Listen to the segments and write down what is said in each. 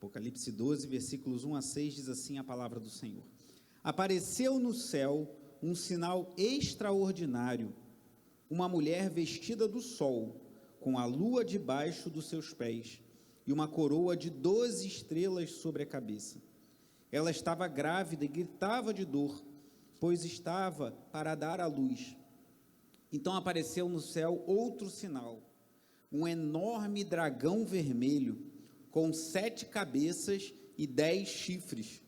Apocalipse 12, versículos 1 a 6, diz assim a palavra do Senhor. Apareceu no céu um sinal extraordinário, uma mulher vestida do sol, com a lua debaixo dos seus pés, e uma coroa de 12 estrelas sobre a cabeça. Ela estava grávida e gritava de dor, pois estava para dar à luz. Então apareceu no céu outro sinal, um enorme dragão vermelho, com 7 cabeças e 10 chifres,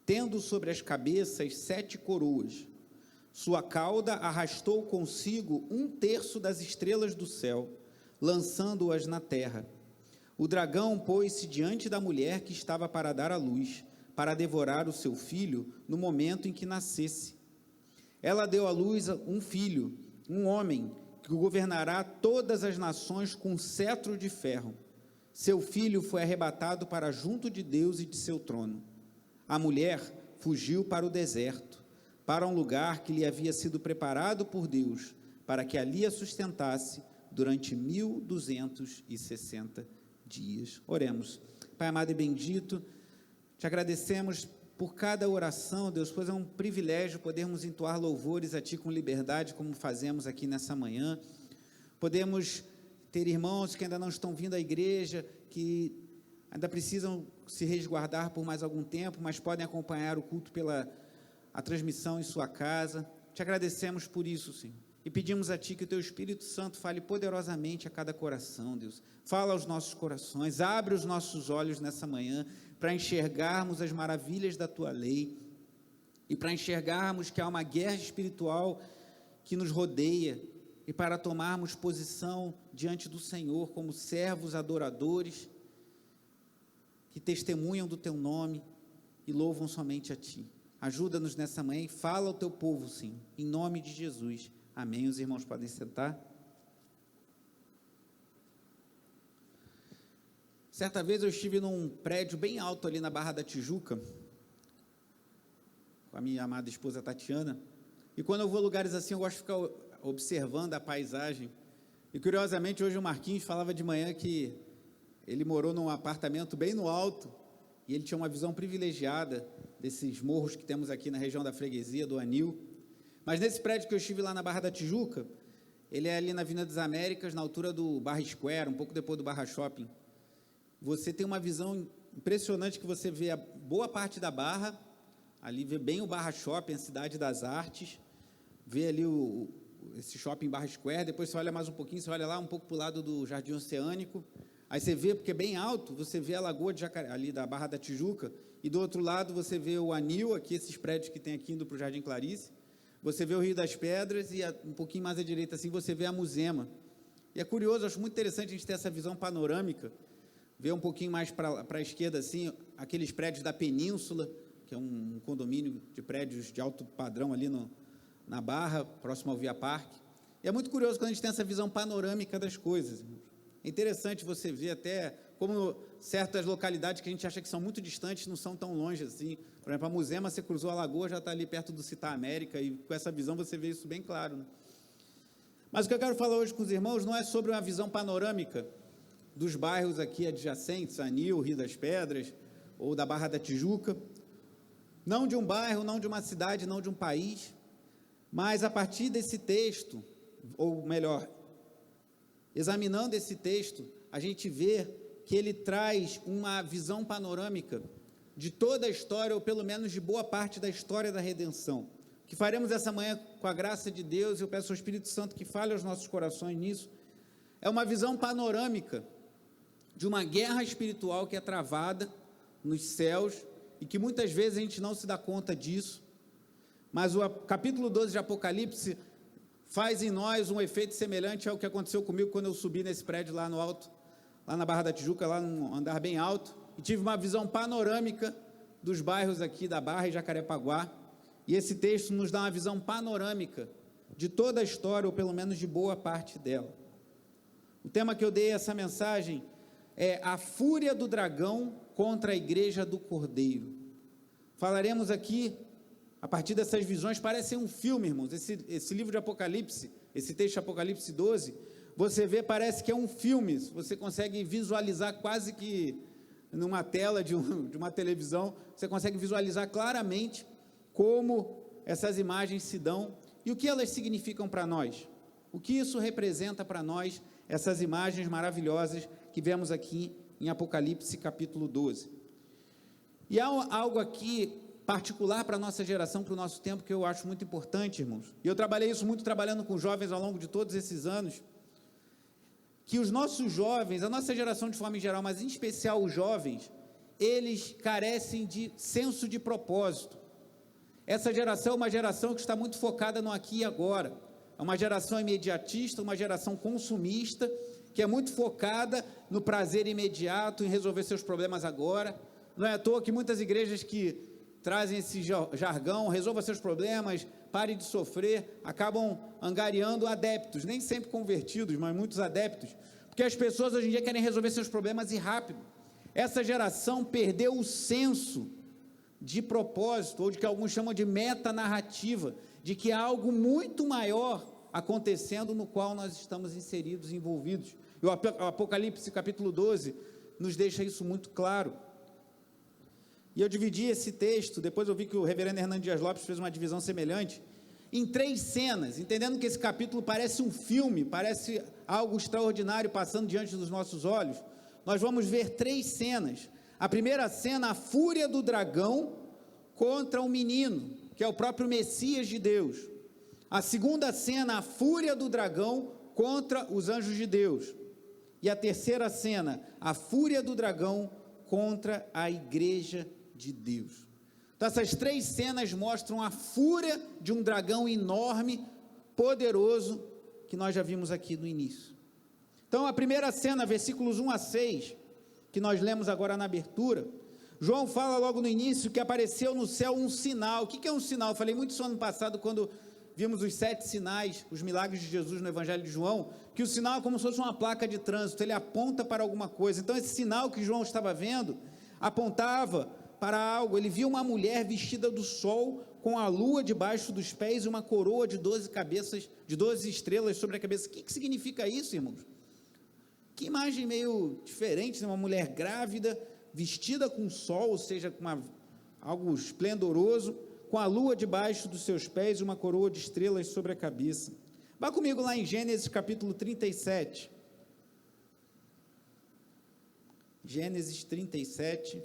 tendo sobre as cabeças 7 coroas. Sua cauda arrastou consigo 1/3 das estrelas do céu, lançando-as na terra. O dragão pôs-se diante da mulher que estava para dar à luz, para devorar o seu filho no momento em que nascesse. Ela deu à luz um filho, um homem, que governará todas as nações com cetro de ferro. Seu filho foi arrebatado para junto de Deus e de seu trono. A mulher fugiu para o deserto, para um lugar que lhe havia sido preparado por Deus, para que ali a sustentasse durante 1260 dias. Oremos. Pai amado e bendito, te agradecemos por cada oração, Deus, pois é um privilégio podermos entoar louvores a Ti com liberdade, como fazemos aqui nessa manhã. Podemos ter irmãos que ainda não estão vindo à igreja, que ainda precisam se resguardar por mais algum tempo, mas podem acompanhar o culto pela transmissão em sua casa. Te agradecemos por isso, Senhor, e pedimos a Ti que o Teu Espírito Santo fale poderosamente a cada coração, Deus. Fala aos nossos corações, abre os nossos olhos nessa manhã, para enxergarmos as maravilhas da Tua lei, e para enxergarmos que há uma guerra espiritual que nos rodeia, e para tomarmos posição diante do Senhor, como servos adoradores, que testemunham do Teu nome, e louvam somente a Ti. Ajuda-nos nessa manhã, e fala ao Teu povo, Senhor, em nome de Jesus. Amém. Os irmãos podem sentar. Certa vez eu estive num prédio bem alto ali na Barra da Tijuca, com a minha amada esposa Tatiana, e quando eu vou a lugares assim, eu gosto de ficar observando a paisagem, e curiosamente hoje o Marquinhos falava de manhã que ele morou num apartamento bem no alto, e ele tinha uma visão privilegiada desses morros que temos aqui na região da freguesia, do Anil. Mas nesse prédio que eu estive lá na Barra da Tijuca, ele é ali na Avenida das Américas, na altura do Barra Square, um pouco depois do Barra Shopping. Você tem uma visão impressionante, que você vê a boa parte da Barra, ali vê bem o Barra Shopping, a Cidade das Artes, vê ali esse shopping Barra Square, depois você olha mais um pouquinho, você olha lá um pouco para o lado do Jardim Oceânico, aí você vê, porque é bem alto, você vê a Lagoa de Jacaré, ali da Barra da Tijuca, e do outro lado você vê o Anil, aqui esses prédios que tem aqui indo para o Jardim Clarice, você vê o Rio das Pedras, e um pouquinho mais à direita assim, você vê a Muzema. E é curioso, acho muito interessante a gente ter essa visão panorâmica, ver um pouquinho mais para a esquerda assim, aqueles prédios da Península, que é um condomínio de prédios de alto padrão ali na Barra, próximo ao Via Parque. E é muito curioso quando a gente tem essa visão panorâmica das coisas. É interessante você ver até como certas localidades que a gente acha que são muito distantes não são tão longe assim. Por exemplo, a Muzema, você cruzou a lagoa, já está ali perto do Citar América, e com essa visão você vê isso bem claro, né? Mas o que eu quero falar hoje com os irmãos não é sobre uma visão panorâmica dos bairros aqui adjacentes, Anil, Rio das Pedras, ou da Barra da Tijuca, não de um bairro, não de uma cidade, não de um país, mas a partir desse texto, ou melhor, examinando esse texto, a gente vê que ele traz uma visão panorâmica de toda a história, ou pelo menos de boa parte da história da redenção. O que faremos essa manhã com a graça de Deus, eu peço ao Espírito Santo que fale aos nossos corações nisso, é uma visão panorâmica de uma guerra espiritual que é travada nos céus, e que muitas vezes a gente não se dá conta disso, mas o capítulo 12 de Apocalipse faz em nós um efeito semelhante ao que aconteceu comigo quando eu subi nesse prédio lá no alto, lá na Barra da Tijuca, lá num andar bem alto, e tive uma visão panorâmica dos bairros aqui da Barra e Jacarepaguá, e esse texto nos dá uma visão panorâmica de toda a história, ou pelo menos de boa parte dela. O tema que eu dei a essa mensagem é a fúria do dragão contra a igreja do Cordeiro. Falaremos aqui, a partir dessas visões, parece um filme, irmãos, esse livro de Apocalipse, esse texto de Apocalipse 12, você vê, parece que é um filme, você consegue visualizar quase que numa tela de uma televisão, você consegue visualizar claramente como essas imagens se dão e o que elas significam para nós. O que isso representa para nós, essas imagens maravilhosas que vemos aqui em Apocalipse capítulo 12. E há algo aqui particular para a nossa geração, para o nosso tempo, que eu acho muito importante, irmãos. E eu trabalhei isso muito trabalhando com jovens ao longo de todos esses anos, que os nossos jovens, a nossa geração de forma geral, mas em especial os jovens, eles carecem de senso de propósito. Essa geração é uma geração que está muito focada no aqui e agora. É uma geração imediatista, uma geração consumista, que é muito focada no prazer imediato, em resolver seus problemas agora. Não é à toa que muitas igrejas que trazem esse jargão, resolva seus problemas, pare de sofrer, acabam angariando adeptos, nem sempre convertidos, mas muitos adeptos, porque as pessoas hoje em dia querem resolver seus problemas e rápido. Essa geração perdeu o senso de propósito, ou de que alguns chamam de metanarrativa, de que há algo muito maior acontecendo no qual nós estamos inseridos, envolvidos. E o Apocalipse capítulo 12 nos deixa isso muito claro. E eu dividi esse texto, depois eu vi que o reverendo Hernando Dias Lopes fez uma divisão semelhante, em 3 cenas, entendendo que esse capítulo parece um filme, parece algo extraordinário passando diante dos nossos olhos. Nós vamos ver 3 cenas. A primeira cena, a fúria do dragão contra o menino, que é o próprio Messias de Deus. A segunda cena, a fúria do dragão contra os anjos de Deus. E a terceira cena, a fúria do dragão contra a igreja de Deus. Então essas 3 cenas mostram a fúria de um dragão enorme, poderoso, que nós já vimos aqui no início. Então a primeira cena, versículos 1 a 6, que nós lemos agora na abertura, João fala logo no início que apareceu no céu um sinal. O que é um sinal? Eu falei muito isso ano passado, quando vimos os 7 sinais, os milagres de Jesus no Evangelho de João, que o sinal é como se fosse uma placa de trânsito, ele aponta para alguma coisa. Então esse sinal que João estava vendo, apontava para algo. Ele viu uma mulher vestida do sol, com a lua debaixo dos pés e uma coroa de 12 cabeças, de 12 estrelas sobre a cabeça. O que significa isso, irmãos? Que imagem meio diferente, né? Uma mulher grávida, vestida com sol, ou seja, com algo esplendoroso, com a lua debaixo dos seus pés e uma coroa de estrelas sobre a cabeça. Vá comigo lá em Gênesis capítulo 37. Gênesis 37.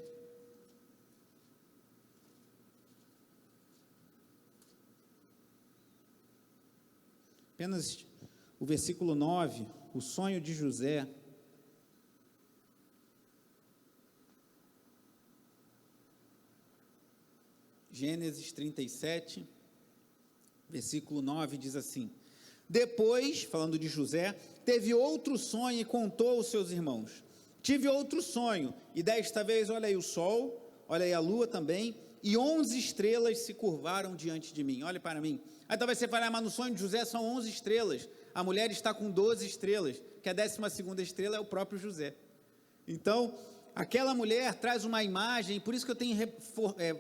Apenas o versículo 9, o sonho de José. Gênesis 37, versículo 9, diz assim: depois, falando de José, teve outro sonho e contou aos seus irmãos. Tive outro sonho, e desta vez, olha aí o sol, olha aí a lua também, e 11 estrelas se curvaram diante de mim. Olha para mim. Aí talvez você fale, mas no sonho de José são 11 estrelas, a mulher está com 12 estrelas, que a 12ª estrela é o próprio José. Então, aquela mulher traz uma imagem, por isso que eu tenho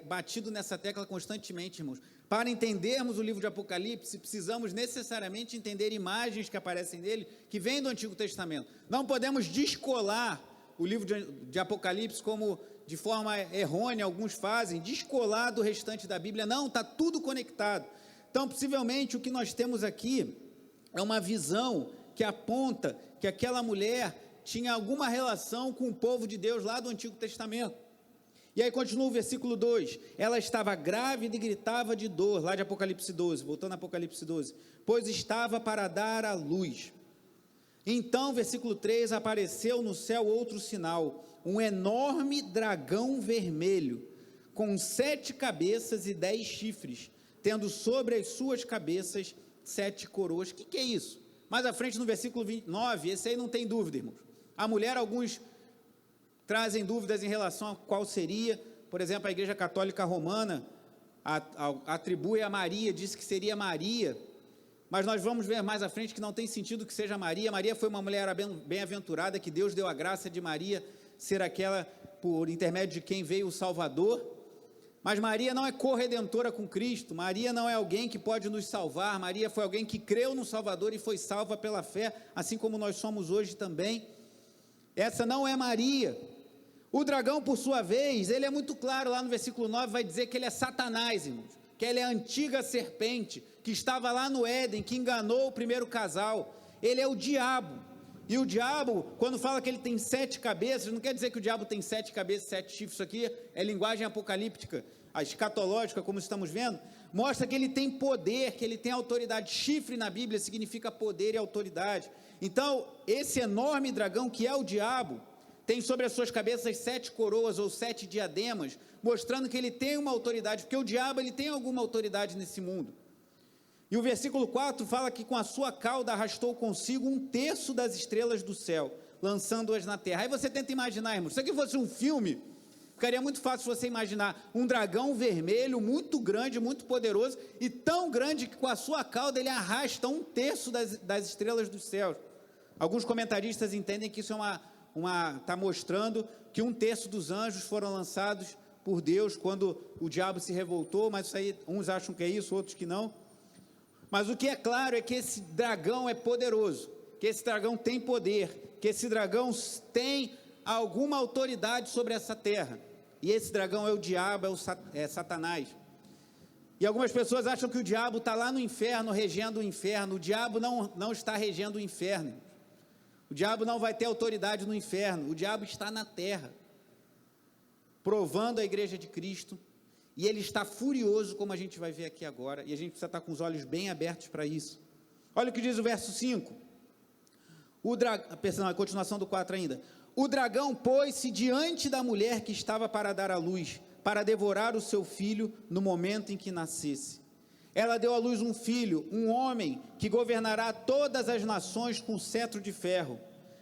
batido nessa tecla constantemente, irmãos. Para entendermos o livro de Apocalipse, precisamos necessariamente entender imagens que aparecem nele, que vêm do Antigo Testamento. Não podemos descolar o livro de Apocalipse, como de forma errônea alguns fazem, descolar do restante da Bíblia. Não, está tudo conectado. Então, possivelmente, o que nós temos aqui é uma visão que aponta que aquela mulher tinha alguma relação com o povo de Deus lá do Antigo Testamento. E aí continua o versículo 2, ela estava grávida e gritava de dor, lá de Apocalipse 12, voltando a Apocalipse 12, pois estava para dar à luz. Então, versículo 3, apareceu no céu outro sinal, um enorme dragão vermelho, com 7 cabeças e 10 chifres, tendo sobre as suas cabeças 7 coroas. O que é isso? Mais à frente no versículo 29, esse aí não tem dúvida, irmãos. A mulher, alguns trazem dúvidas em relação a qual seria. Por exemplo, a Igreja Católica Romana atribui a Maria, diz que seria Maria, mas nós vamos ver mais à frente que não tem sentido que seja Maria. Maria foi uma mulher bem-aventurada, que Deus deu a graça de Maria ser aquela por intermédio de quem veio o Salvador. Mas Maria não é corredentora com Cristo, Maria não é alguém que pode nos salvar, Maria foi alguém que creu no Salvador e foi salva pela fé, assim como nós somos hoje também. Essa não é Maria. O dragão, por sua vez, ele é muito claro, lá no versículo 9 vai dizer que ele é Satanás, irmãos, que ele é a antiga serpente, que estava lá no Éden, que enganou o primeiro casal. Ele é o diabo, e o diabo, quando fala que ele tem 7 cabeças, não quer dizer que o diabo tem 7 cabeças, 7 chifres. Isso aqui é linguagem apocalíptica, a escatológica, como estamos vendo, mostra que ele tem poder, que ele tem autoridade. Chifre na Bíblia significa poder e autoridade. Então, esse enorme dragão, que é o diabo, tem sobre as suas cabeças 7 coroas ou 7 diademas, mostrando que ele tem uma autoridade, porque o diabo ele tem alguma autoridade nesse mundo. E o versículo 4 fala que com a sua cauda arrastou consigo 1/3 das estrelas do céu, lançando-as na terra. Aí você tenta imaginar, irmão, se aqui fosse um filme, ficaria muito fácil você imaginar um dragão vermelho, muito grande, muito poderoso, e tão grande que com a sua cauda ele arrasta 1/3 das estrelas dos céus. Alguns comentaristas entendem que isso está mostrando que 1/3 dos anjos foram lançados por Deus quando o diabo se revoltou, mas isso aí, uns acham que é isso, outros que não. Mas o que é claro é que esse dragão é poderoso, que esse dragão tem poder, que esse dragão tem alguma autoridade sobre essa terra, e esse dragão é o diabo, é Satanás. E algumas pessoas acham que o diabo está lá no inferno, regendo o inferno. O diabo não está regendo o inferno. O diabo não vai ter autoridade no inferno, o diabo está na terra, provando a igreja de Cristo, e ele está furioso, como a gente vai ver aqui agora, e a gente precisa estar com os olhos bem abertos para isso. Olha o que diz o verso 5, a continuação do 4 ainda. O dragão pôs-se diante da mulher que estava para dar à luz, para devorar o seu filho no momento em que nascesse. Ela deu à luz um filho, um homem, que governará todas as nações com cetro de ferro.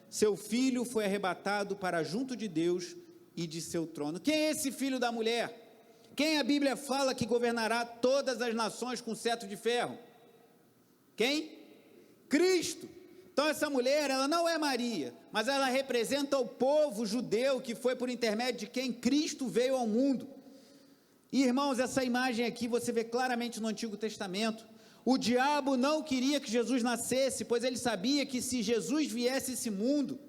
Seu filho foi arrebatado para junto de Deus e de seu trono. Quem é esse filho da mulher? Quem a Bíblia fala que governará todas as nações com cetro de ferro? Quem? Cristo. Então essa mulher, ela não é Maria, mas ela representa o povo judeu que foi por intermédio de quem Cristo veio ao mundo. E, irmãos, essa imagem aqui você vê claramente no Antigo Testamento. O diabo não queria que Jesus nascesse, pois ele sabia que se Jesus viesse a esse mundo,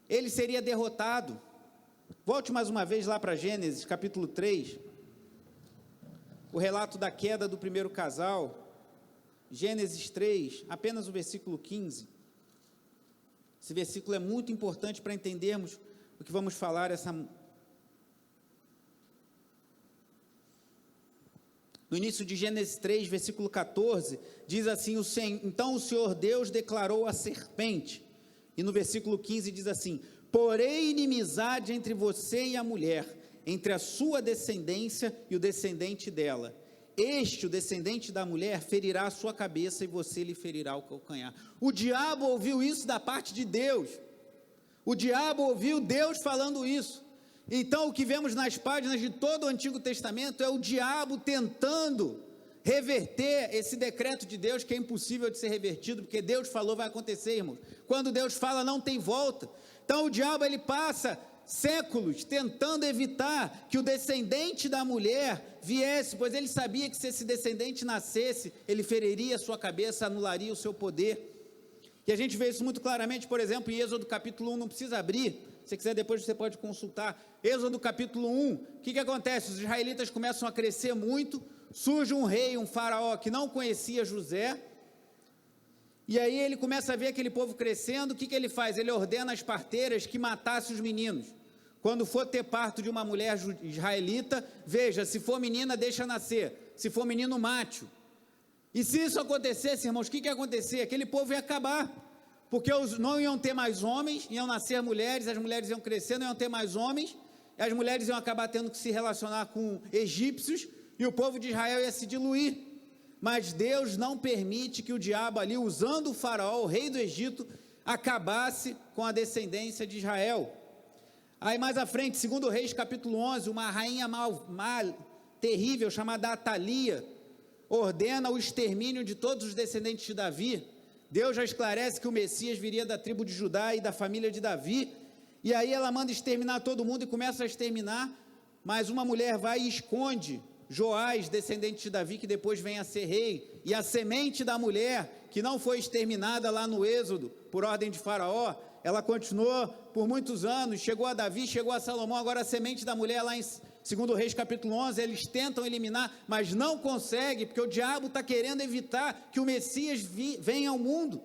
ele seria derrotado. Volte mais uma vez lá para Gênesis, capítulo 3, o relato da queda do primeiro casal, Gênesis 3, apenas o versículo 15. Esse versículo é muito importante para entendermos o que vamos falar No início de Gênesis 3, versículo 14, diz assim, então o Senhor Deus declarou a serpente, e no versículo 15 diz assim, porém inimizade entre você e a mulher, entre a sua descendência e o descendente dela. Este, o descendente da mulher, ferirá a sua cabeça e você lhe ferirá o calcanhar. O diabo ouviu isso da parte de Deus. O diabo ouviu Deus falando isso. Então, o que vemos nas páginas de todo o Antigo Testamento é o diabo tentando reverter esse decreto de Deus, que é impossível de ser revertido, porque Deus falou, vai acontecer, irmãos. Quando Deus fala, não tem volta. Então, o diabo, ele passa séculos tentando evitar que o descendente da mulher viesse, pois ele sabia que se esse descendente nascesse, ele feriria a sua cabeça, anularia o seu poder. E a gente vê isso muito claramente, por exemplo, em Êxodo capítulo 1, não precisa abrir, se você quiser depois você pode consultar. Êxodo capítulo 1, o que acontece? Os israelitas começam a crescer muito, surge um rei, um faraó que não conhecia José, e aí ele começa a ver aquele povo crescendo. O que ele faz? Ele ordena às parteiras que matassem os meninos. Quando for ter parto de uma mulher israelita, veja, se for menina, deixa nascer, se for menino, mate-o. E se isso acontecesse, irmãos, o que ia acontecer? Aquele povo ia acabar, porque não iam ter mais homens, iam nascer mulheres, as mulheres iam crescer, não iam ter mais homens, e as mulheres iam acabar tendo que se relacionar com egípcios, e o povo de Israel ia se diluir. Mas Deus não permite que o diabo ali, usando o faraó, o rei do Egito, acabasse com a descendência de Israel. Aí mais à frente, segundo Reis capítulo 11, uma rainha terrível, chamada Atalia, ordena o extermínio de todos os descendentes de Davi. Deus já esclarece que o Messias viria da tribo de Judá e da família de Davi, e aí ela manda exterminar todo mundo e começa a exterminar, mas uma mulher vai e esconde Joás, descendente de Davi, que depois vem a ser rei, e a semente da mulher, que não foi exterminada lá no Êxodo, por ordem de Faraó, ela continuou por muitos anos, chegou a Davi, chegou a Salomão, agora a semente da mulher lá em 2 Reis capítulo 11, eles tentam eliminar, mas não conseguem, porque o diabo está querendo evitar que o Messias venha ao mundo.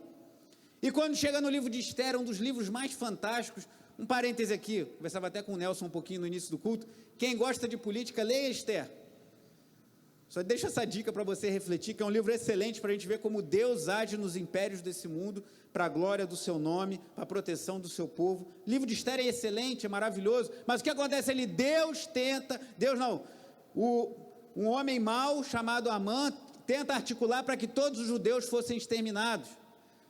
E quando chega no livro de Esther, um dos livros mais fantásticos, um parêntese aqui, conversava até com o Nelson um pouquinho no início do culto, quem gosta de política, leia Esther. Só deixa essa dica para você refletir, que é um livro excelente para a gente ver como Deus age nos impérios desse mundo, para a glória do seu nome, para a proteção do seu povo. O livro de Esther é excelente, é maravilhoso, mas o que acontece ali? Um homem mau chamado Amã tenta articular para que todos os judeus fossem exterminados,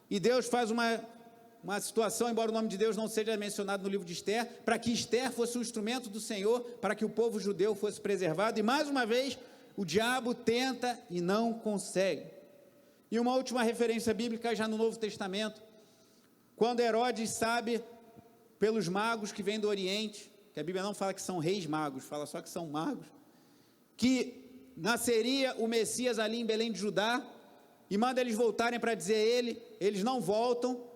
e Deus faz uma situação, embora o nome de Deus não seja mencionado no livro de Esther, para que Esther fosse um instrumento do Senhor, para que o povo judeu fosse preservado, e mais uma vez, o diabo tenta e não consegue. E uma última referência bíblica já no Novo Testamento, quando Herodes sabe, pelos magos que vêm do Oriente, que a Bíblia não fala que são reis magos, fala só que são magos, que nasceria o Messias ali em Belém de Judá, e manda eles voltarem para dizer a ele, eles não voltam,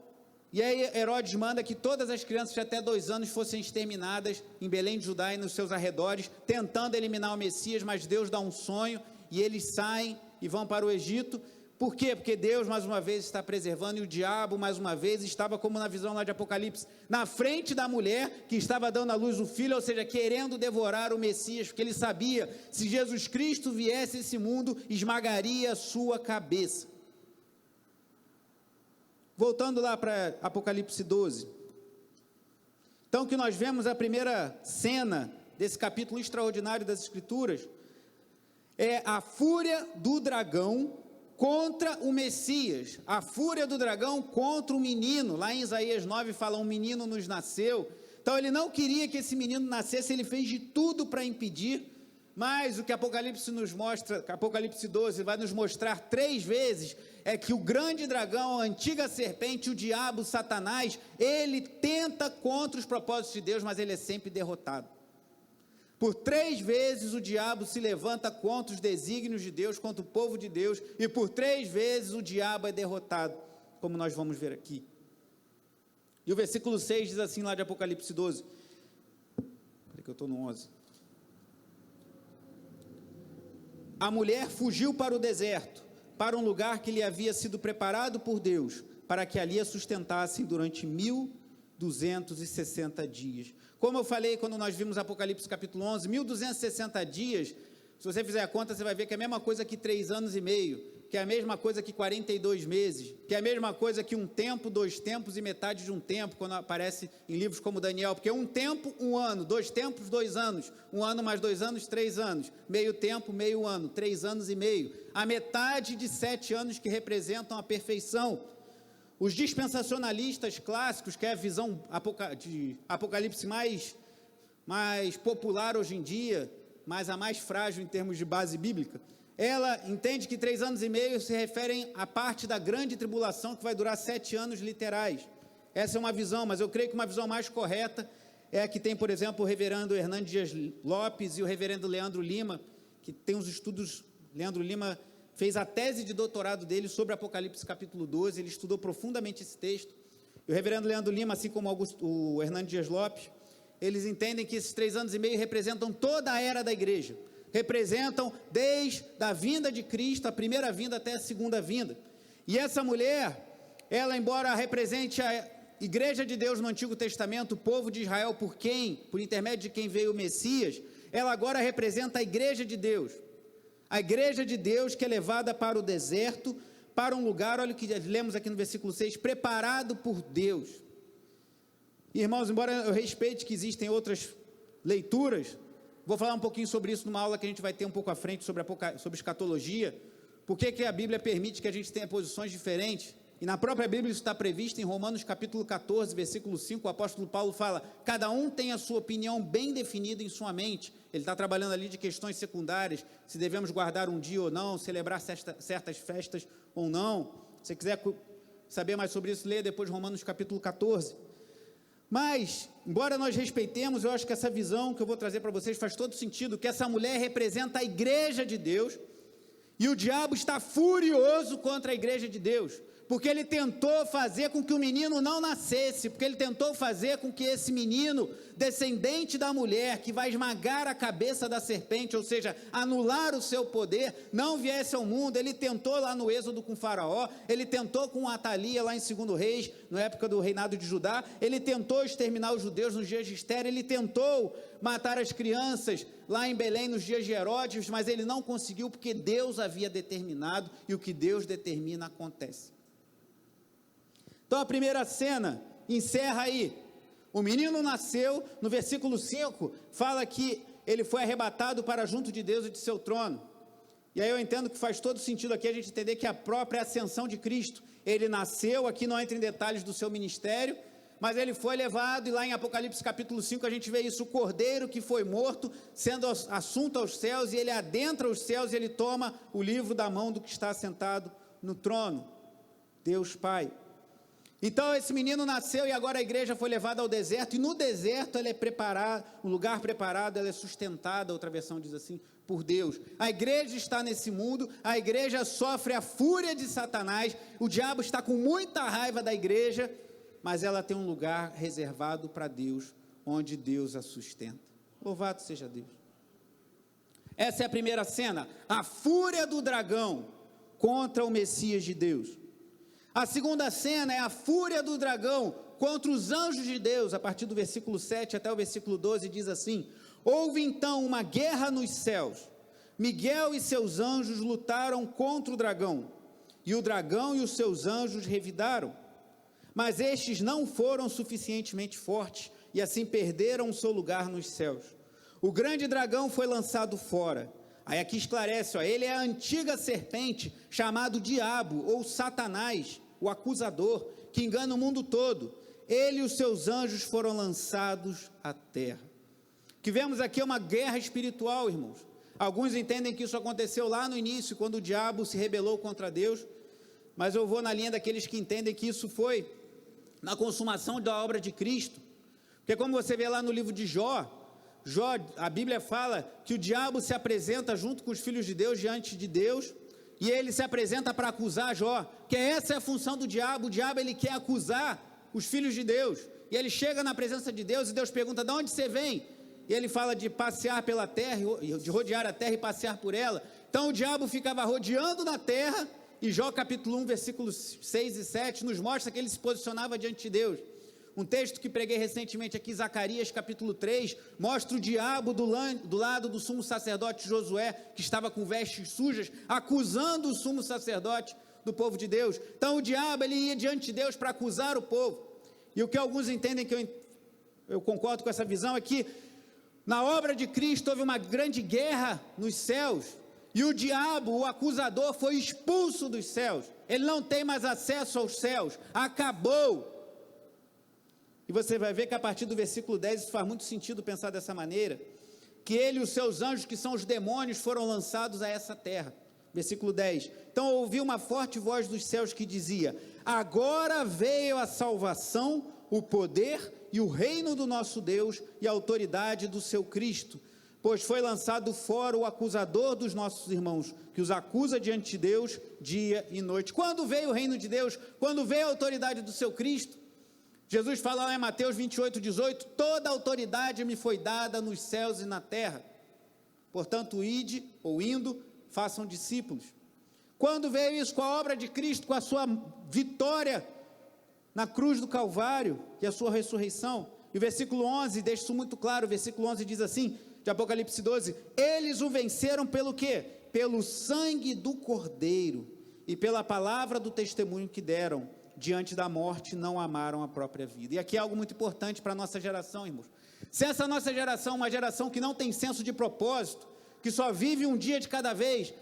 e aí Herodes manda que todas as crianças de até 2 anos fossem exterminadas em Belém de Judá e nos seus arredores, tentando eliminar o Messias, mas Deus dá um sonho, e eles saem e vão para o Egito. Por quê? Porque Deus mais uma vez está preservando, e o diabo mais uma vez estava, como na visão lá de Apocalipse, na frente da mulher que estava dando à luz o filho, ou seja, querendo devorar o Messias, porque ele sabia, se Jesus Cristo viesse a esse mundo, esmagaria a sua cabeça. Voltando lá para Apocalipse 12, então que nós vemos a primeira cena desse capítulo extraordinário das Escrituras, é a fúria do dragão contra o Messias, a fúria do dragão contra o menino. Lá em Isaías 9 fala, um menino nos nasceu. Então ele não queria que esse menino nascesse, ele fez de tudo para impedir, mas o que Apocalipse nos mostra, Apocalipse 12 vai nos mostrar 3 vezes, é que o grande dragão, a antiga serpente, o diabo, Satanás, ele tenta contra os propósitos de Deus, mas ele é sempre derrotado. Por 3 vezes o diabo se levanta contra os desígnios de Deus, contra o povo de Deus, e por 3 vezes o diabo é derrotado, como nós vamos ver aqui. E o versículo 6 diz assim lá de Apocalipse 12, peraí que eu estou no 11, a mulher fugiu para o deserto, para um lugar que lhe havia sido preparado por Deus, para que ali a sustentassem durante 1260 dias. Como eu falei quando nós vimos Apocalipse capítulo 11, 1260 dias, se você fizer a conta, você vai ver que é a mesma coisa que 3 anos e meio, que é a mesma coisa que 42 meses, que é a mesma coisa que 1 tempo, 2 tempos e metade de 1 tempo, quando aparece em livros como Daniel, porque 1 tempo, 1 ano, 2 tempos, 2 anos, 1 ano mais 2 anos, 3 anos, meio tempo, meio ano, 3 anos e meio, a metade de 7 anos que representam a perfeição. Os dispensacionalistas clássicos, que é a visão de Apocalipse mais popular hoje em dia, mas a mais frágil em termos de base bíblica, ela entende que 3 anos e meio se referem à parte da grande tribulação, que vai durar 7 anos literais. Essa é uma visão, mas eu creio que uma visão mais correta é a que tem, por exemplo, o reverendo Hernandes Dias Lopes e o reverendo Leandro Lima, que tem uns estudos. Leandro Lima fez a tese de doutorado dele sobre Apocalipse capítulo 12, ele estudou profundamente esse texto, e o reverendo Leandro Lima, assim como o Hernandes Dias Lopes, eles entendem que esses 3 anos e meio representam toda a era da igreja, representam desde a vinda de Cristo, a primeira vinda até a segunda vinda, e essa mulher, ela embora represente a igreja de Deus no Antigo Testamento, o povo de Israel por intermédio de quem veio o Messias, ela agora representa a igreja de Deus, a igreja de Deus que é levada para o deserto, para um lugar, olha o que lemos aqui no versículo 6, preparado por Deus. Irmãos, embora eu respeite que existem outras leituras, vou falar um pouquinho sobre isso numa aula que a gente vai ter um pouco à frente sobre escatologia, por que a Bíblia permite que a gente tenha posições diferentes, e na própria Bíblia isso está previsto em Romanos capítulo 14, versículo 5, o apóstolo Paulo fala, cada um tem a sua opinião bem definida em sua mente, ele está trabalhando ali de questões secundárias, se devemos guardar um dia ou não, celebrar certas festas ou não. Se você quiser saber mais sobre isso, leia depois Romanos capítulo 14. Mas, embora nós respeitemos, eu acho que essa visão que eu vou trazer para vocês faz todo sentido, que essa mulher representa a igreja de Deus, e o diabo está furioso contra a igreja de Deus, porque ele tentou fazer com que o menino não nascesse, porque ele tentou fazer com que esse menino, descendente da mulher, que vai esmagar a cabeça da serpente, ou seja, anular o seu poder, não viesse ao mundo. Ele tentou lá no Êxodo com Faraó, ele tentou com Atalia lá em 2 Reis, na época do reinado de Judá, ele tentou exterminar os judeus nos dias de Esther, ele tentou matar as crianças lá em Belém nos dias de Herodes, mas ele não conseguiu, porque Deus havia determinado, e o que Deus determina acontece. Então a primeira cena encerra aí, o menino nasceu, no versículo 5, fala que ele foi arrebatado para junto de Deus e de seu trono, e aí eu entendo que faz todo sentido aqui a gente entender que a própria ascensão de Cristo, ele nasceu, aqui não entra em detalhes do seu ministério, mas ele foi levado, e lá em Apocalipse capítulo 5, a gente vê isso, o cordeiro que foi morto, sendo assunto aos céus, e ele adentra os céus, e ele toma o livro da mão do que está sentado no trono, Deus Pai. Então esse menino nasceu, e agora a igreja foi levada ao deserto, e no deserto ela é preparada, um lugar preparado, ela é sustentada, outra versão diz assim, por Deus. A igreja está nesse mundo, a igreja sofre a fúria de Satanás, o diabo está com muita raiva da igreja, mas ela tem um lugar reservado para Deus, onde Deus a sustenta. Louvado seja Deus. Essa é a primeira cena, a fúria do dragão contra o Messias de Deus. A segunda cena é a fúria do dragão contra os anjos de Deus, a partir do versículo 7 até o versículo 12, diz assim: houve então uma guerra nos céus, Miguel e seus anjos lutaram contra o dragão, e o dragão e os seus anjos revidaram, mas estes não foram suficientemente fortes, e assim perderam o seu lugar nos céus. O grande dragão foi lançado fora. Aí aqui esclarece, ele é a antiga serpente, chamado Diabo, ou Satanás, o acusador, que engana o mundo todo. Ele e os seus anjos foram lançados à terra. O que vemos aqui é uma guerra espiritual, irmãos. Alguns entendem que isso aconteceu lá no início, quando o diabo se rebelou contra Deus, mas eu vou na linha daqueles que entendem que isso foi na consumação da obra de Cristo, porque como você vê lá no livro de Jó, a Bíblia fala que o diabo se apresenta junto com os filhos de Deus diante de Deus, e ele se apresenta para acusar Jó, que essa é a função do diabo. O diabo ele quer acusar os filhos de Deus, e ele chega na presença de Deus, e Deus pergunta: de onde você vem? E ele fala de passear pela terra, de rodear a terra e passear por ela. Então o diabo ficava rodeando na terra, e Jó capítulo 1, versículos 6 e 7, nos mostra que ele se posicionava diante de Deus. Um texto que preguei recentemente aqui, Zacarias capítulo 3, mostra o diabo do lado do sumo sacerdote Josué, que estava com vestes sujas, acusando o sumo sacerdote do povo de Deus. Então o diabo ele ia diante de Deus para acusar o povo. E o que alguns entendem, que eu concordo com essa visão, é que na obra de Cristo houve uma grande guerra nos céus, e o diabo, o acusador, foi expulso dos céus. Ele não tem mais acesso aos céus, acabou. E você vai ver que a partir do versículo 10, isso faz muito sentido pensar dessa maneira, que ele e os seus anjos, que são os demônios, foram lançados a essa terra. Versículo 10, então ouvi uma forte voz dos céus que dizia: agora veio a salvação, o poder e o reino do nosso Deus e a autoridade do seu Cristo, pois foi lançado fora o acusador dos nossos irmãos, que os acusa diante de Deus dia e noite. Quando veio o reino de Deus? Quando veio a autoridade do seu Cristo? Jesus fala lá em Mateus 28, 18, toda autoridade me foi dada nos céus e na terra, portanto ide, ou indo, façam discípulos. Quando veio isso? Com a obra de Cristo, com a sua vitória na cruz do Calvário, e a sua ressurreição. E o versículo 11, deixa isso muito claro, o versículo 11 diz assim, de Apocalipse 12, eles o venceram pelo quê? Pelo sangue do Cordeiro, e pela palavra do testemunho que deram, diante da morte não amaram a própria vida. E aqui é algo muito importante para a nossa geração, irmãos. Se essa nossa geração é uma geração que não tem senso de propósito, que só vive um dia de cada vez,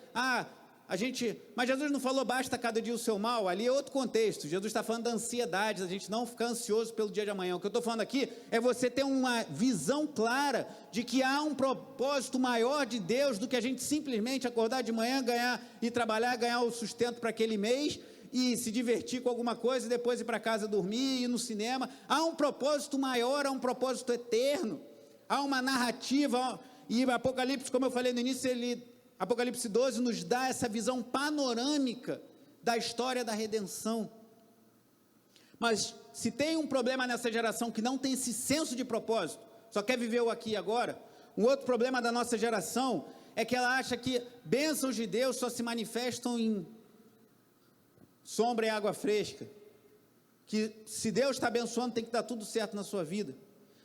mas Jesus não falou basta cada dia o seu mal, ali é outro contexto. Jesus está falando da ansiedade, a gente não ficar ansioso pelo dia de amanhã. O que eu estou falando aqui é você ter uma visão clara de que há um propósito maior de Deus do que a gente simplesmente acordar de manhã, ganhar e trabalhar, ganhar o sustento para aquele mês e se divertir com alguma coisa e depois ir para casa dormir, ir no cinema. Há um propósito maior, há um propósito eterno, há uma narrativa. E Apocalipse, como eu falei no início, Apocalipse 12 nos dá essa visão panorâmica da história da redenção. Mas se tem um problema nessa geração que não tem esse senso de propósito, só quer viver o aqui e agora, um outro problema da nossa geração é que ela acha que bênçãos de Deus só se manifestam em sombra e água fresca, que se Deus está abençoando tem que dar tudo certo na sua vida.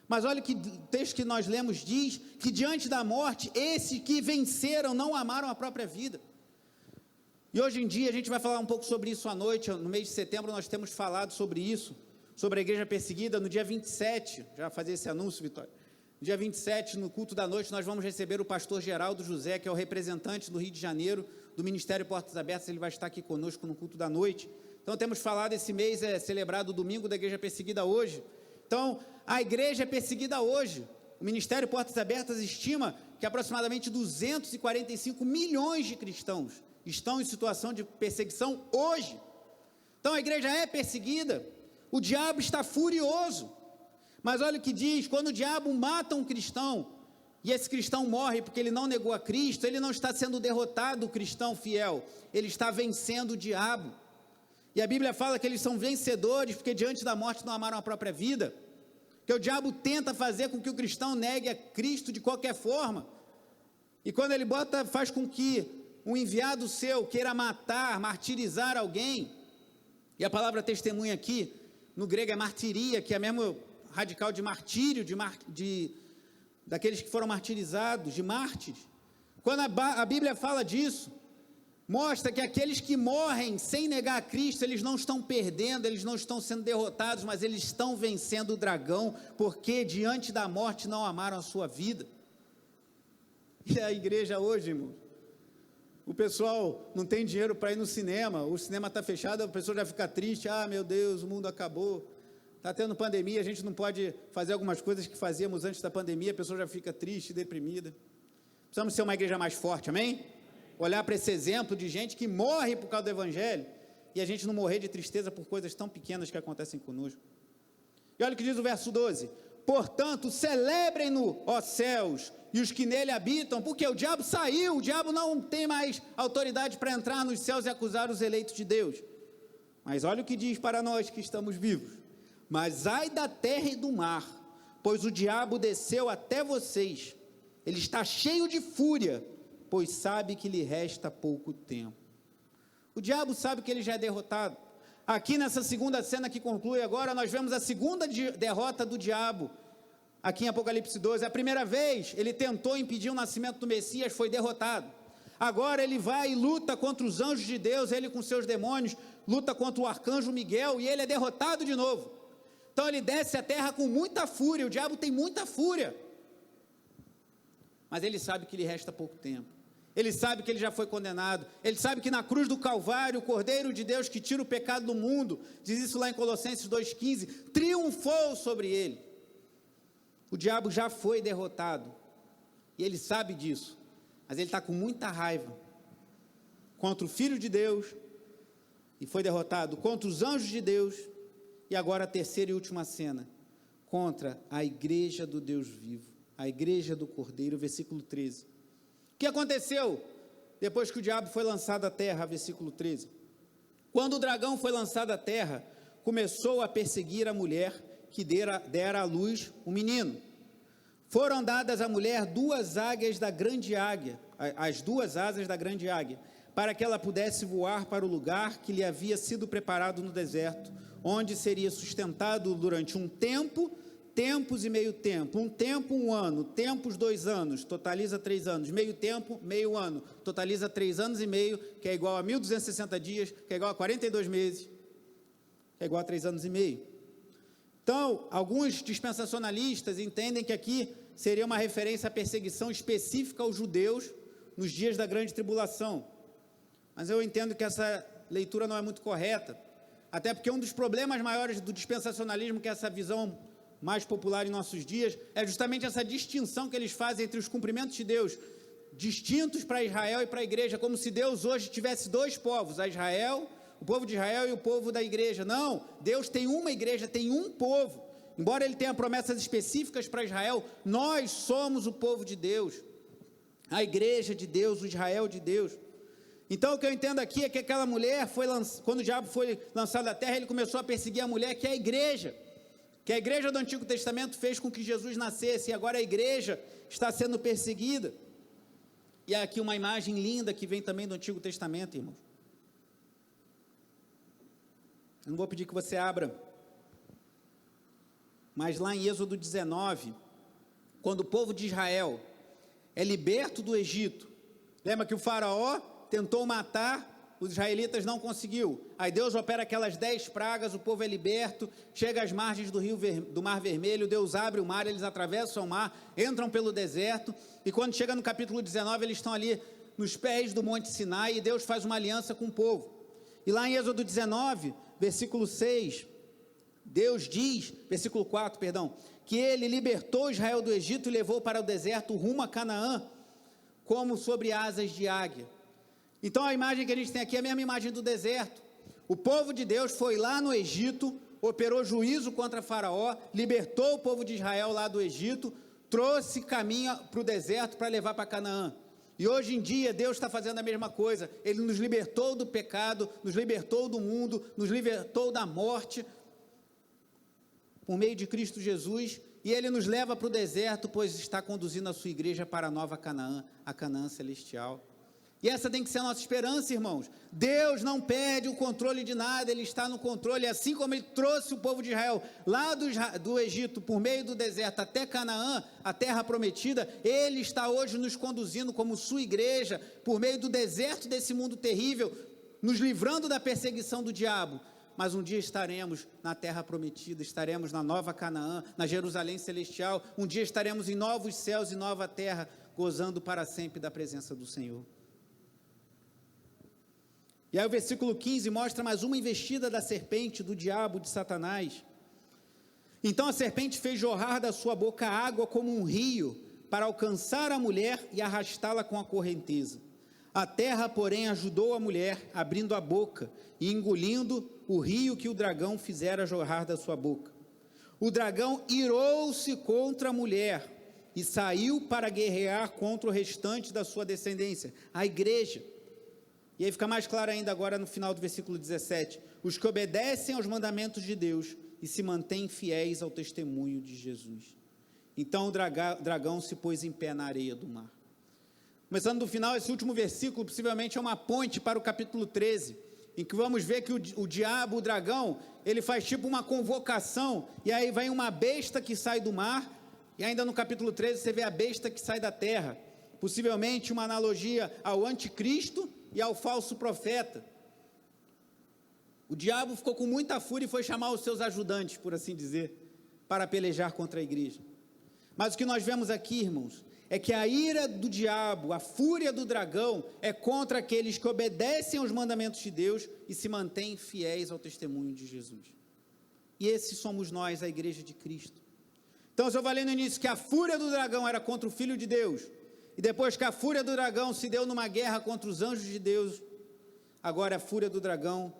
Mas olha que o texto que nós lemos diz que diante da morte, esses que venceram não amaram a própria vida. E hoje em dia a gente vai falar um pouco sobre isso à noite. No mês de setembro nós temos falado sobre isso, sobre a igreja perseguida. No dia 27, já fazer esse anúncio, Vitória, no dia 27, no culto da noite, nós vamos receber o pastor Geraldo José, que é o representante do Rio de Janeiro, do Ministério Portas Abertas. Ele vai estar aqui conosco no culto da noite. Então temos falado, esse mês é celebrado o domingo da igreja perseguida hoje. Então a igreja é perseguida hoje. O Ministério Portas Abertas estima que aproximadamente 245 milhões de cristãos estão em situação de perseguição hoje. Então a igreja é perseguida, o diabo está furioso, mas olha o que diz: quando o diabo mata um cristão, e esse cristão morre porque ele não negou a Cristo, ele não está sendo derrotado, o cristão fiel, ele está vencendo o diabo. E a Bíblia fala que eles são vencedores, porque diante da morte não amaram a própria vida, que o diabo tenta fazer com que o cristão negue a Cristo de qualquer forma, e quando ele faz com que um enviado seu queira matar, martirizar alguém, e a palavra testemunha aqui, no grego é martiria, que é mesmo radical de martírio, daqueles que foram martirizados, de mártires. Quando a Bíblia fala disso, mostra que aqueles que morrem sem negar a Cristo, eles não estão perdendo, eles não estão sendo derrotados, mas eles estão vencendo o dragão, porque diante da morte não amaram a sua vida. E a igreja hoje, irmão, o pessoal não tem dinheiro para ir no cinema, o cinema está fechado, a pessoa já fica triste: ah, meu Deus, o mundo acabou, está tendo pandemia, a gente não pode fazer algumas coisas que fazíamos antes da pandemia, a pessoa já fica triste, deprimida. Precisamos ser uma igreja mais forte, amém? Olhar para esse exemplo de gente que morre por causa do Evangelho, e a gente não morrer de tristeza por coisas tão pequenas que acontecem conosco. E olha o que diz o verso 12: portanto, celebrem-no, ó céus, e os que nele habitam, porque o diabo saiu, o diabo não tem mais autoridade para entrar nos céus e acusar os eleitos de Deus. Mas olha o que diz para nós que estamos vivos: mas ai da terra e do mar, pois o diabo desceu até vocês, ele está cheio de fúria, pois sabe que lhe resta pouco tempo. O diabo sabe que ele já é derrotado. Aqui nessa segunda cena que conclui agora, nós vemos a segunda derrota do diabo, aqui em Apocalipse 12, a primeira vez ele tentou impedir o nascimento do Messias, foi derrotado. Agora ele vai e luta contra os anjos de Deus, ele com seus demônios, luta contra o arcanjo Miguel, e ele é derrotado de novo. Então ele desce a terra com muita fúria, o diabo tem muita fúria, mas ele sabe que lhe resta pouco tempo. Ele sabe que ele já foi condenado, ele sabe que na cruz do Calvário, o Cordeiro de Deus que tira o pecado do mundo, diz isso lá em Colossenses 2,15, triunfou sobre ele. O diabo já foi derrotado, e ele sabe disso, mas ele está com muita raiva contra o Filho de Deus, e foi derrotado contra os anjos de Deus, e agora a terceira e última cena, contra a igreja do Deus vivo, a igreja do Cordeiro, versículo 13. O que aconteceu depois que o diabo foi lançado à terra? Versículo 13. Quando o dragão foi lançado à terra, começou a perseguir a mulher que dera à luz o menino. Foram dadas à mulher duas águias da grande águia, as duas asas da grande águia, para que ela pudesse voar para o lugar que lhe havia sido preparado no deserto, onde seria sustentado durante um tempo, tempos e meio tempo, um tempo, 1 ano, tempos, 2 anos, totaliza 3 anos, meio tempo, meio ano, totaliza 3 anos e meio, que é igual a 1.260 dias, que é igual a 42 meses, que é igual a 3 anos e meio. Então, alguns dispensacionalistas entendem que aqui seria uma referência à perseguição específica aos judeus nos dias da grande tribulação, mas eu entendo que essa leitura não é muito correta, até porque um dos problemas maiores do dispensacionalismo, que é essa visão mais popular em nossos dias, é justamente essa distinção que eles fazem entre os cumprimentos de Deus, distintos para Israel e para a igreja, como se Deus hoje tivesse dois povos, a Israel, o povo de Israel e o povo da igreja. Não, Deus tem uma igreja, tem um povo, embora ele tenha promessas específicas para Israel, nós somos o povo de Deus, a igreja de Deus, o Israel de Deus. Então, o que eu entendo aqui é que aquela mulher, quando o diabo foi lançado da terra, ele começou a perseguir a mulher, que é a igreja. Que a igreja do Antigo Testamento fez com que Jesus nascesse, e agora a igreja está sendo perseguida. E há aqui uma imagem linda que vem também do Antigo Testamento, irmãos. Eu não vou pedir que você abra, mas lá em Êxodo 19, quando o povo de Israel é liberto do Egito, lembra que o faraó tentou matar, os israelitas não conseguiu, aí Deus opera aquelas 10 pragas, o povo é liberto, chega às margens do Mar Vermelho, Deus abre o mar, eles atravessam o mar, entram pelo deserto, e quando chega no capítulo 19, eles estão ali nos pés do Monte Sinai, e Deus faz uma aliança com o povo. E lá em Êxodo 19, versículo 6, Deus diz, versículo 4, perdão, que ele libertou Israel do Egito e levou para o deserto rumo a Canaã, como sobre asas de águia. Então a imagem que a gente tem aqui é a mesma imagem do deserto. O povo de Deus foi lá no Egito, operou juízo contra Faraó, libertou o povo de Israel lá do Egito, trouxe caminho para o deserto para levar para Canaã. E hoje em dia Deus está fazendo a mesma coisa, Ele nos libertou do pecado, nos libertou do mundo, nos libertou da morte, por meio de Cristo Jesus, e Ele nos leva para o deserto, pois está conduzindo a sua igreja para a nova Canaã, a Canaã celestial. E essa tem que ser a nossa esperança, irmãos. Deus não perde o controle de nada, Ele está no controle, assim como Ele trouxe o povo de Israel lá do Egito, por meio do deserto, até Canaã, a terra prometida, Ele está hoje nos conduzindo como sua igreja, por meio do deserto desse mundo terrível, nos livrando da perseguição do diabo. Mas um dia estaremos na terra prometida, estaremos na nova Canaã, na Jerusalém celestial, um dia estaremos em novos céus e nova terra, gozando para sempre da presença do Senhor. E aí o versículo 15 mostra mais uma investida da serpente, do diabo, de Satanás. Então a serpente fez jorrar da sua boca água como um rio, para alcançar a mulher e arrastá-la com a correnteza. A terra, porém, ajudou a mulher, abrindo a boca e engolindo o rio que o dragão fizera jorrar da sua boca. O dragão irou-se contra a mulher e saiu para guerrear contra o restante da sua descendência, a igreja. E aí fica mais claro ainda agora no final do versículo 17, os que obedecem aos mandamentos de Deus e se mantêm fiéis ao testemunho de Jesus. Então o dragão se pôs em pé na areia do mar. Começando do final, esse último versículo possivelmente é uma ponte para o capítulo 13, em que vamos ver que o diabo, o dragão, ele faz tipo uma convocação, e aí vem uma besta que sai do mar, e ainda no capítulo 13 você vê a besta que sai da terra, possivelmente uma analogia ao anticristo e ao falso profeta. O diabo ficou com muita fúria e foi chamar os seus ajudantes, por assim dizer, para pelejar contra a igreja. Mas o que nós vemos aqui, irmãos, é que a ira do diabo, a fúria do dragão, é contra aqueles que obedecem aos mandamentos de Deus e se mantêm fiéis ao testemunho de Jesus. E esses somos nós, a igreja de Cristo. Então, se eu falei no início que a fúria do dragão era contra o Filho de Deus, e depois que a fúria do dragão se deu numa guerra contra os anjos de Deus, agora a fúria do dragão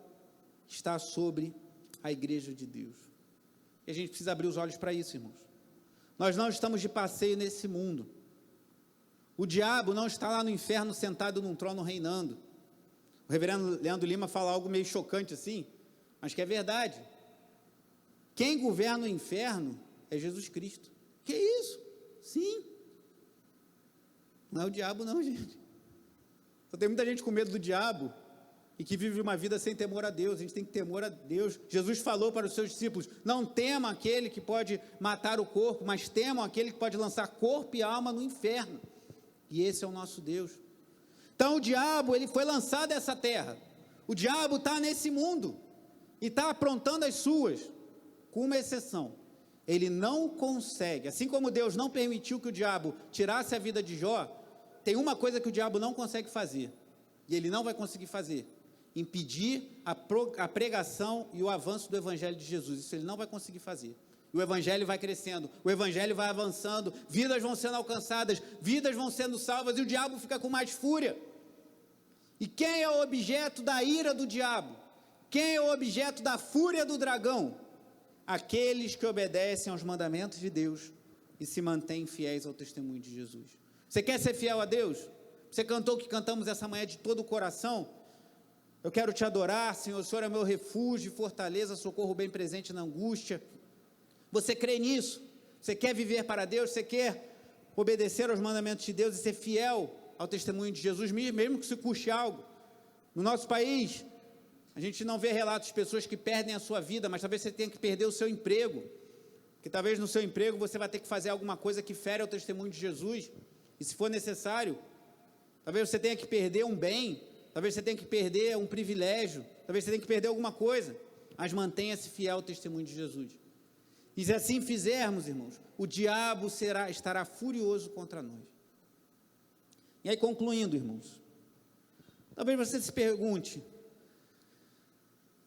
está sobre a igreja de Deus. E a gente precisa abrir os olhos para isso, irmãos. Nós não estamos de passeio nesse mundo. O diabo não está lá no inferno sentado num trono reinando. O reverendo Leandro Lima fala algo meio chocante assim, mas que é verdade. Quem governa o inferno é Jesus Cristo. Que isso? Sim. Não é o diabo não, gente. Só tem muita gente com medo do diabo e que vive uma vida sem temor a Deus. A gente tem que temor a Deus. Jesus falou para os seus discípulos, não tema aquele que pode matar o corpo, mas temam aquele que pode lançar corpo e alma no inferno. E esse é o nosso Deus. Então o diabo, ele foi lançado dessa terra. O diabo está nesse mundo e está aprontando as suas, com uma exceção. Ele não consegue, assim como Deus não permitiu que o diabo tirasse a vida de Jó, tem uma coisa que o diabo não consegue fazer, e ele não vai conseguir fazer, impedir a pregação e o avanço do evangelho de Jesus. Isso ele não vai conseguir fazer. O evangelho vai crescendo, o evangelho vai avançando, vidas vão sendo alcançadas, vidas vão sendo salvas, e o diabo fica com mais fúria. E quem é o objeto da ira do diabo? Quem é o objeto da fúria do dragão? Aqueles que obedecem aos mandamentos de Deus e se mantêm fiéis ao testemunho de Jesus. Você quer ser fiel a Deus? Você cantou o que cantamos essa manhã de todo o coração? Eu quero te adorar, Senhor, o Senhor é meu refúgio, fortaleza, socorro bem presente na angústia. Você crê nisso? Você quer viver para Deus? Você quer obedecer aos mandamentos de Deus e ser fiel ao testemunho de Jesus, mesmo que isso custe algo? No nosso país, a gente não vê relatos de pessoas que perdem a sua vida, mas talvez você tenha que perder o seu emprego, que talvez no seu emprego você vai ter que fazer alguma coisa que fere ao testemunho de Jesus, e se for necessário, talvez você tenha que perder um bem, talvez você tenha que perder um privilégio, talvez você tenha que perder alguma coisa, mas mantenha-se fiel ao testemunho de Jesus. E se assim fizermos, irmãos, o diabo estará furioso contra nós. E aí, concluindo, irmãos, talvez você se pergunte,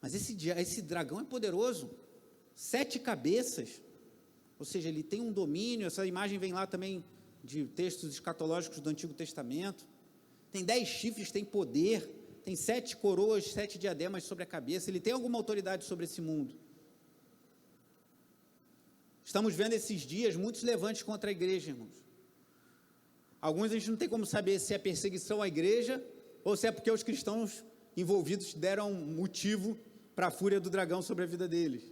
mas esse dragão é poderoso, 7 cabeças, ou seja, ele tem um domínio. Essa imagem vem lá também de textos escatológicos do Antigo Testamento, tem 10 chifres, tem poder, tem 7 coroas, 7 diademas sobre a cabeça, ele tem alguma autoridade sobre esse mundo. Estamos vendo esses dias muitos levantes contra a igreja, irmãos. Alguns a gente não tem como saber se é perseguição à igreja, ou se é porque os cristãos envolvidos deram motivo para a fúria do dragão sobre a vida deles.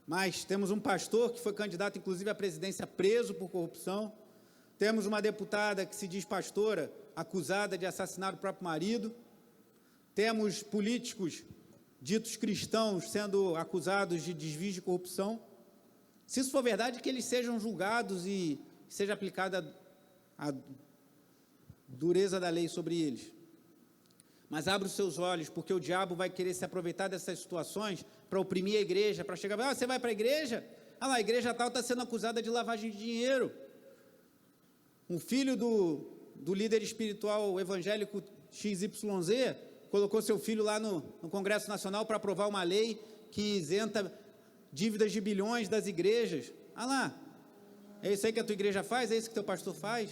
Mas temos um pastor que foi candidato inclusive à presidência preso por corrupção, temos uma deputada que se diz pastora, acusada de assassinar o próprio marido, temos políticos ditos cristãos sendo acusados de desvio de corrupção. Se isso for verdade, que eles sejam julgados e seja aplicada a dureza da lei sobre eles. Mas abra os seus olhos, porque o diabo vai querer se aproveitar dessas situações para oprimir a igreja, para chegar, você vai para a igreja? Lá, a igreja tal está sendo acusada de lavagem de dinheiro. Um filho do líder espiritual evangélico XYZ colocou seu filho lá no Congresso Nacional para aprovar uma lei que isenta dívidas de bilhões das igrejas. Lá, é isso aí que a tua igreja faz? É isso que teu pastor faz?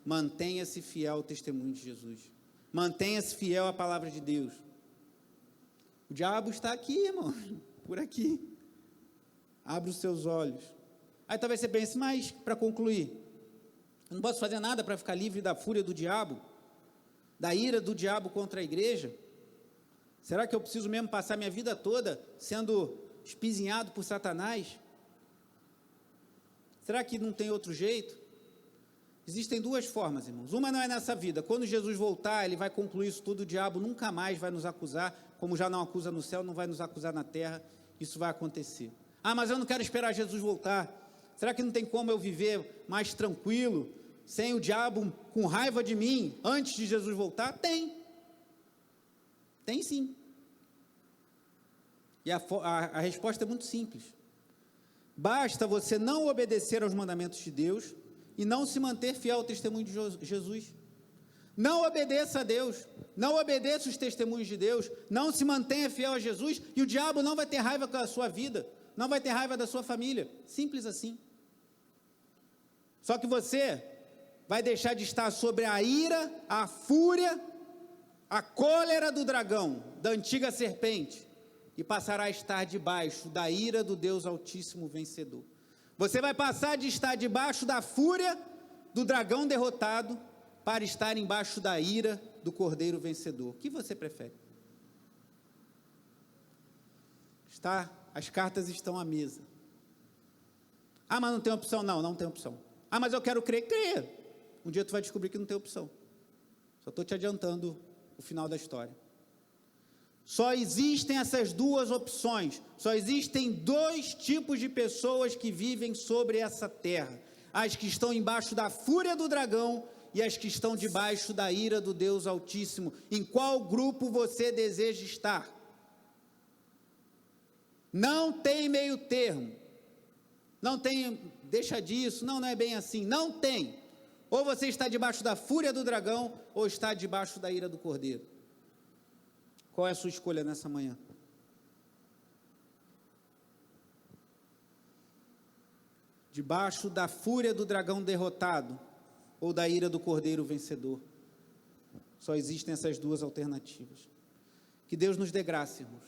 Mantenha-se fiel ao testemunho de Jesus. Mantenha-se fiel à palavra de Deus. O diabo está aqui, irmão, por aqui. Abra os seus olhos. Aí talvez você pense, mas para concluir, eu não posso fazer nada para ficar livre da fúria do diabo, da ira do diabo contra a igreja? Será que eu preciso mesmo passar minha vida toda sendo espizinhado por Satanás? Será que não tem outro jeito? Existem 2 formas, irmãos. Uma não é nessa vida. Quando Jesus voltar, ele vai concluir isso tudo. O diabo nunca mais vai nos acusar, como já não acusa no céu, não vai nos acusar na terra. Isso vai acontecer. Mas eu não quero esperar Jesus voltar. Será que não tem como eu viver mais tranquilo, sem o diabo com raiva de mim, antes de Jesus voltar? Tem. Tem sim. E a resposta é muito simples. Basta você não obedecer aos mandamentos de Deus e não se manter fiel ao testemunho de Jesus. Não obedeça a Deus, não obedeça os testemunhos de Deus, não se mantenha fiel a Jesus, e o diabo não vai ter raiva com a sua vida, não vai ter raiva da sua família, simples assim. Só que você vai deixar de estar sobre a ira, a fúria, a cólera do dragão, da antiga serpente, e passará a estar debaixo da ira do Deus Altíssimo vencedor. Você vai passar de estar debaixo da fúria do dragão derrotado para estar embaixo da ira do Cordeiro vencedor. O que você prefere? As cartas estão à mesa. Mas não tem opção? Não tem opção. Mas eu quero crer. Creia. Um dia tu vai descobrir que não tem opção. Só estou te adiantando o final da história. Só existem essas 2 opções, só existem 2 tipos de pessoas que vivem sobre essa terra: as que estão embaixo da fúria do dragão e as que estão debaixo da ira do Deus Altíssimo. Em qual grupo você deseja estar? Não tem meio termo, não tem, deixa disso, não é bem assim, não tem. Ou você está debaixo da fúria do dragão, ou está debaixo da ira do Cordeiro. Qual é a sua escolha nessa manhã? Debaixo da fúria do dragão derrotado ou da ira do Cordeiro vencedor? Só existem essas 2 alternativas. Que Deus nos dê graça, irmãos.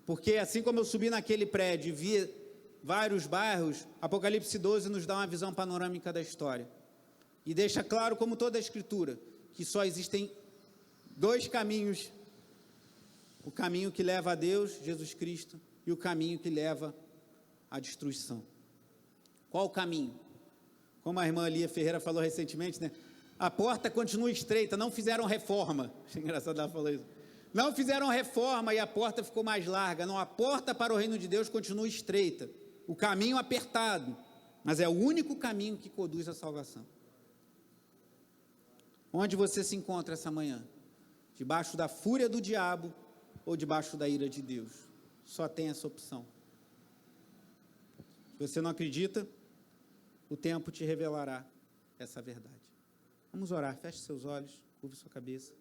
Porque assim como eu subi naquele prédio e vi vários bairros, Apocalipse 12 nos dá uma visão panorâmica da história. E deixa claro, como toda a Escritura, que só existem dois caminhos: o caminho que leva a Deus, Jesus Cristo, e o caminho que leva à destruição. Qual o caminho? Como a irmã Lia Ferreira falou recentemente, né? A porta continua estreita, não fizeram reforma. Achei engraçado ela falar isso. Não fizeram reforma e a porta ficou mais larga. Não, a porta para o reino de Deus continua estreita. O caminho apertado, mas é o único caminho que conduz à salvação. Onde você se encontra essa manhã? Debaixo da fúria do diabo ou debaixo da ira de Deus? Só tem essa opção. Se você não acredita, o tempo te revelará essa verdade. Vamos orar, feche seus olhos, curve sua cabeça.